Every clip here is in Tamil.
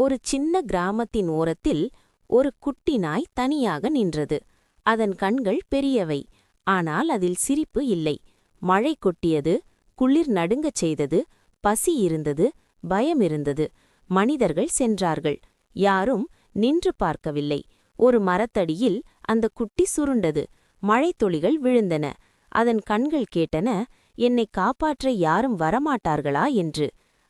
ஒரு சின்ன கிராமத்தின் ஓரத்தில் ஒரு குட்டி நாய் தனியாக நின்றது. அதன் கண்கள் பெரியவை, ஆனால் அதில் சிரிப்பு இல்லை. மழை கொட்டியது, குளிர் நடுங்கச் செய்தது, பசி இருந்தது, பயம் இருந்தது. மனிதர்கள் சென்றார்கள், யாரும் நின்று பார்க்கவில்லை. ஒரு மரத்தடியில் அந்த குட்டி சுருண்டது. மழைத்துளிகள் விழுந்தன. அதன் கண்கள் கேட்டன, என்னை காப்பாற்ற யாரும் வரமாட்டார்களா என்று.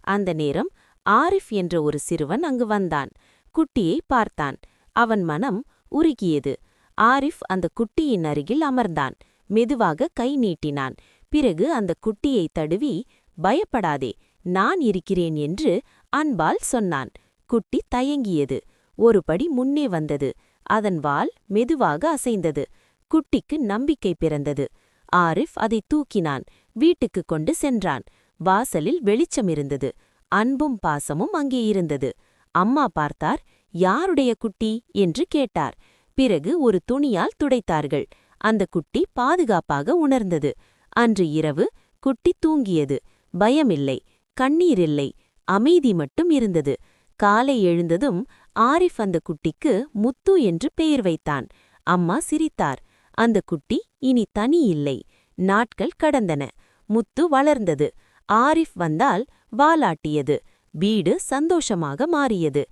அந்த நேரம் ஆரிஃப் என்ற ஒரு சிறுவன் அங்கு வந்தான். குட்டியை பார்த்தான். அவன் மனம் உருகியது. ஆரிஃப் அந்த குட்டியின் அருகில் அமர்ந்தான். மெதுவாக கை நீட்டினான். பிறகு அந்த குட்டியை தழுவி, பயப்படாதே, நான் இருக்கிறேன் என்று அன்பால் சொன்னான். குட்டி தயங்கியது. ஒரு படி முன்னே வந்தது. அதன் வால் மெதுவாக அசைந்தது. குட்டிக்கு நம்பிக்கை பிறந்தது. ஆரிஃப் அதை தூக்கினான். வீட்டுக்கு கொண்டு சென்றான். வாசலில் வெளிச்சம் இருந்தது. அன்பும் பாசமும் அங்கே இருந்தது. அம்மா பார்த்தார். யாருடைய குட்டி என்று கேட்டார். பிறகு ஒரு துணியால் துடைத்தார்கள். அந்த குட்டி பாதுகாப்பாக உணர்ந்தது. அன்று இரவு குட்டி தூங்கியது. பயமில்லை, கண்ணீரில்லை, அமைதி மட்டும் இருந்தது. காலை எழுந்ததும் ஆரிஃப் அந்த குட்டிக்கு முத்து என்று பெயர் வைத்தான். அம்மா சிரித்தார். அந்த குட்டி இனி தனி இல்லை. நாட்கள் கடந்தன. முத்து வளர்ந்தது. ஆரிஃப் வந்தால் வாலாட்டியது. வீடு சந்தோஷமாக மாறியது.